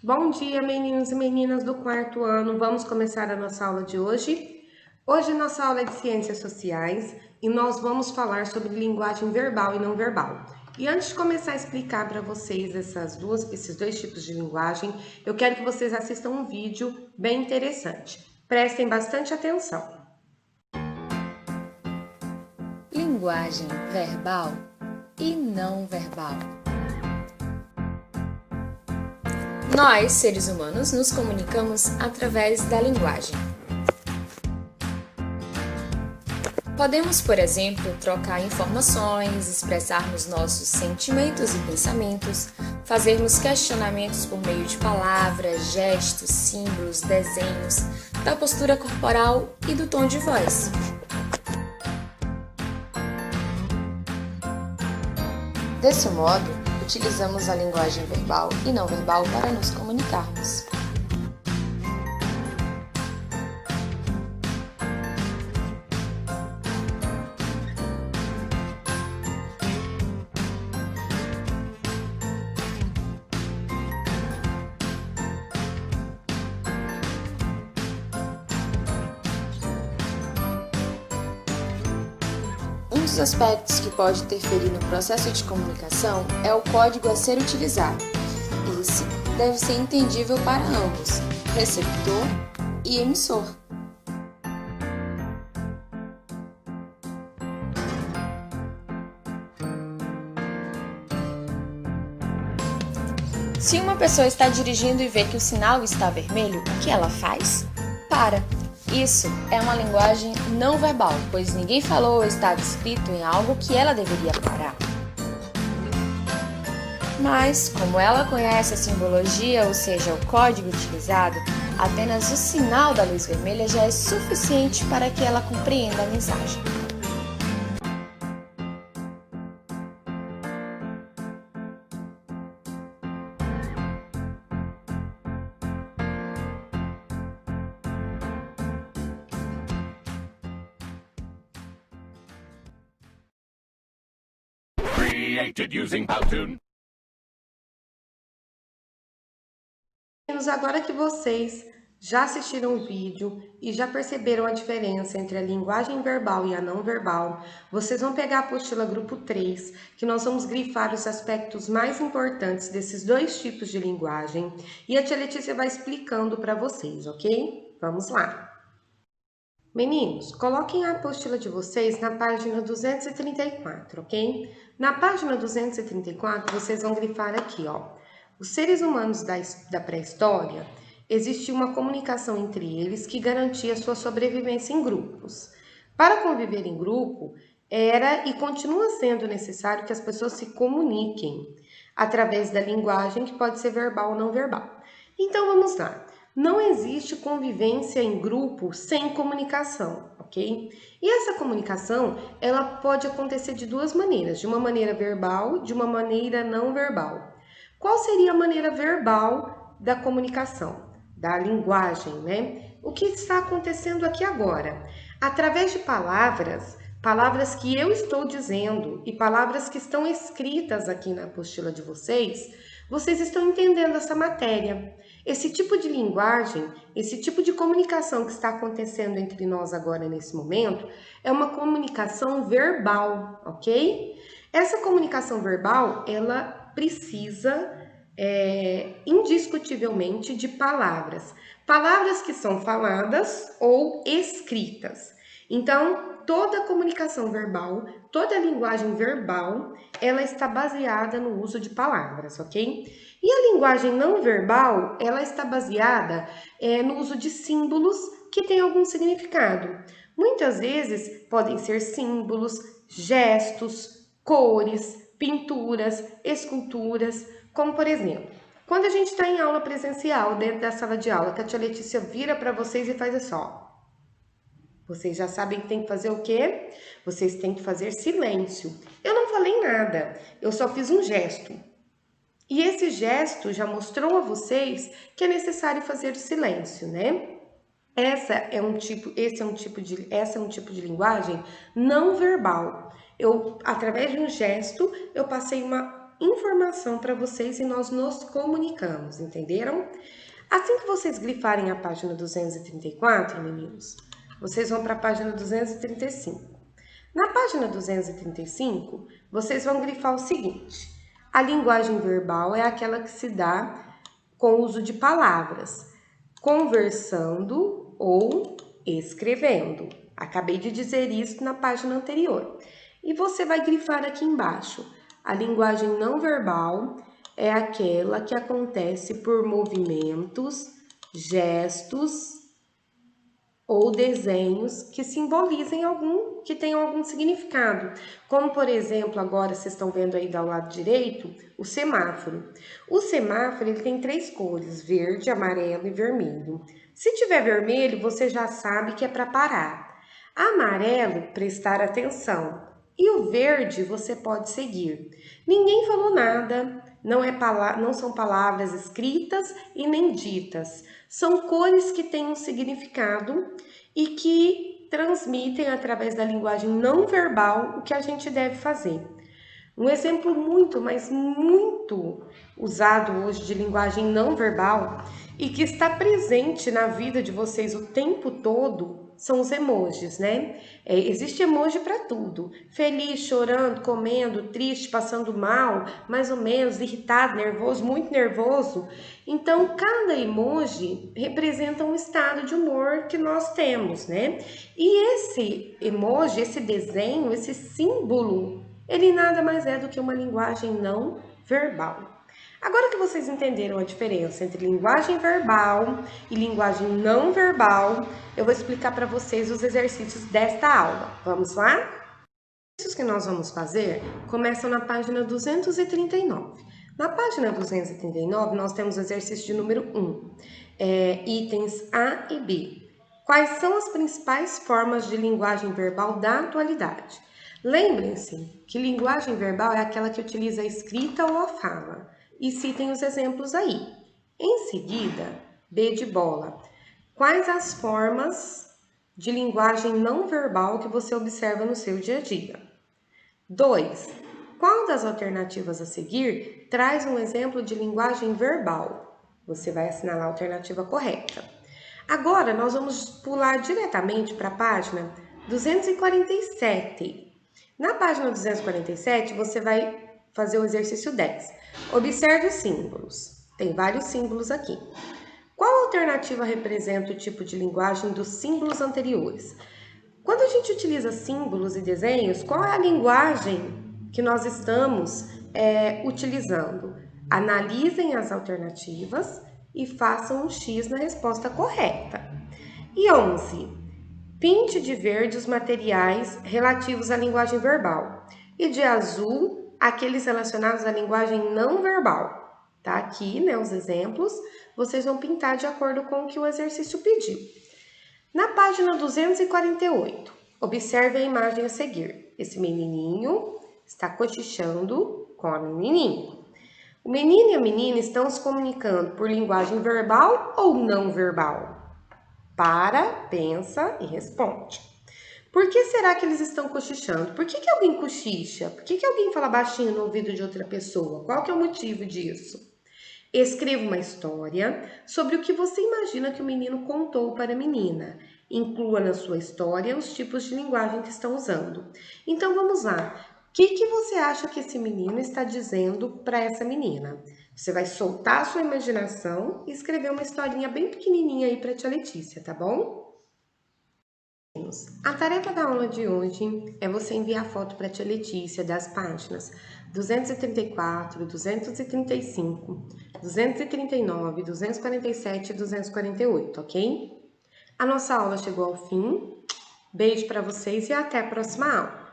Bom dia, meninos e meninas do quarto ano. Vamos começar a nossa aula de hoje. Hoje nossa aula é de Ciências Sociais e nós vamos falar sobre linguagem verbal e não verbal. E antes de começar a explicar para vocês esses dois tipos de linguagem, eu quero que vocês assistam um vídeo bem interessante. Prestem bastante atenção. Linguagem verbal e não verbal. Nós, seres humanos, nos comunicamos através da linguagem. Podemos, por exemplo, trocar informações, expressarmos nossos sentimentos e pensamentos, fazermos questionamentos por meio de palavras, gestos, símbolos, desenhos, da postura corporal e do tom de voz. Desse modo, utilizamos a linguagem verbal e não verbal para nos comunicarmos. Um dos aspectos que pode interferir no processo de comunicação é o código a ser utilizado. Esse deve ser entendível para ambos, receptor e emissor. Se uma pessoa está dirigindo e vê que o sinal está vermelho, o que ela faz? Para. Isso é uma linguagem não verbal, pois ninguém falou ou estava escrito em algo que ela deveria parar. Mas, como ela conhece a simbologia, ou seja, o código utilizado, apenas o sinal da luz vermelha já é suficiente para que ela compreenda a mensagem. Created using Powtoon. Meninos, agora que vocês já assistiram o vídeo e já perceberam a diferença entre a linguagem verbal e a não verbal, vocês vão pegar a apostila grupo 3, que nós vamos grifar os aspectos mais importantes desses dois tipos de linguagem e a tia Letícia vai explicando para vocês, ok? Vamos lá! Meninos, coloquem a apostila de vocês na página 234, ok? Na página 234, vocês vão grifar aqui, ó. Os seres humanos da pré-história, existia uma comunicação entre eles que garantia sua sobrevivência em grupos. Para conviver em grupo, era e continua sendo necessário que as pessoas se comuniquem através da linguagem que pode ser verbal ou não verbal. Então, vamos lá. Não existe convivência em grupo sem comunicação, ok? E essa comunicação, ela pode acontecer de duas maneiras, de uma maneira verbal, de uma maneira não verbal. Qual seria a maneira verbal da comunicação, da linguagem, né? O que está acontecendo aqui agora? Através de palavras, palavras que eu estou dizendo e palavras que estão escritas aqui na apostila de vocês, vocês estão entendendo essa matéria. Esse tipo de linguagem, esse tipo de comunicação que está acontecendo entre nós agora nesse momento, é uma comunicação verbal, ok? Essa comunicação verbal, ela precisa indiscutivelmente de palavras. Palavras que são faladas ou escritas. Então, toda comunicação verbal, toda linguagem verbal, ela está baseada no uso de palavras, ok? E a linguagem não verbal, ela está baseada no uso de símbolos que têm algum significado. Muitas vezes podem ser símbolos, gestos, cores, pinturas, esculturas, como por exemplo, quando a gente está em aula presencial, dentro da sala de aula, que a tia Letícia vira para vocês e faz assim, ó. Vocês já sabem que tem que fazer o quê? Vocês têm que fazer silêncio. Eu não falei nada, eu só fiz um gesto. E esse gesto já mostrou a vocês que é necessário fazer o silêncio, né? Essa é um tipo de linguagem não verbal. Através de um gesto, eu passei informação para vocês e nós nos comunicamos, entenderam? Assim que vocês grifarem a página 234, meninos, vocês vão para a página 235. Na página 235, vocês vão grifar o seguinte: a linguagem verbal é aquela que se dá com o uso de palavras, conversando ou escrevendo. Acabei de dizer isso na página anterior. E você vai grifar aqui embaixo: a linguagem não verbal é aquela que acontece por movimentos, gestos ou desenhos que simbolizem que tenham algum significado. Como, por exemplo, agora vocês estão vendo aí do lado direito, o semáforo. O semáforo, ele tem 3 cores: verde, amarelo e vermelho. Se tiver vermelho, você já sabe que é para parar. Amarelo, prestar atenção. E o verde, você pode seguir. Ninguém falou nada, não são palavras escritas e nem ditas. São cores que têm um significado e que transmitem, através da linguagem não verbal, o que a gente deve fazer. Um exemplo muito, mas muito usado hoje de linguagem não verbal e que está presente na vida de vocês o tempo todo são os emojis, né? Existe emoji para tudo: feliz, chorando, comendo, triste, passando mal, mais ou menos, irritado, nervoso, muito nervoso. Então, cada emoji representa um estado de humor que nós temos, né? E esse emoji, esse desenho, esse símbolo, ele nada mais é do que uma linguagem não verbal. Agora que vocês entenderam a diferença entre linguagem verbal e linguagem não verbal, eu vou explicar para vocês os exercícios desta aula. Vamos lá? Os exercícios que nós vamos fazer começam na página 239. Na página 239, nós temos o exercício de número 1, itens A e B. Quais são as principais formas de linguagem verbal da atualidade? Lembrem-se que linguagem verbal é aquela que utiliza a escrita ou a fala. E citem os exemplos aí. Em seguida, B de bola: quais as formas de linguagem não verbal que você observa no seu dia a dia? 2. Qual das alternativas a seguir traz um exemplo de linguagem verbal? Você vai assinalar a alternativa correta. Agora, nós vamos pular diretamente para a página 247. Na página 247, você vai fazer o exercício 10. Observe os símbolos. Tem vários símbolos aqui. Qual alternativa representa o tipo de linguagem dos símbolos anteriores? Quando a gente utiliza símbolos e desenhos, qual é a linguagem que nós estamos utilizando? Analisem as alternativas e façam um X na resposta correta. E 11. Pinte de verde os materiais relativos à linguagem verbal e de azul aqueles relacionados à linguagem não verbal. Tá aqui, né, os exemplos. Vocês vão pintar de acordo com o que o exercício pediu. Na página 248, observe a imagem a seguir. Esse menininho está cochichando com a menininha. O menino e a menina estão se comunicando por linguagem verbal ou não verbal? Para, pensa e responde. Por que será que eles estão cochichando? Por que alguém cochicha? Por que alguém fala baixinho no ouvido de outra pessoa? Qual que é o motivo disso? Escreva uma história sobre o que você imagina que o menino contou para a menina. Inclua na sua história os tipos de linguagem que estão usando. Então vamos lá. O que você acha que esse menino está dizendo para essa menina? Você vai soltar a sua imaginação e escrever uma historinha bem pequenininha aí para a tia Letícia, tá bom? A tarefa da aula de hoje é você enviar foto para a tia Letícia das páginas 234, 235, 239, 247 e 248, ok? A nossa aula chegou ao fim. Beijo para vocês e até a próxima aula.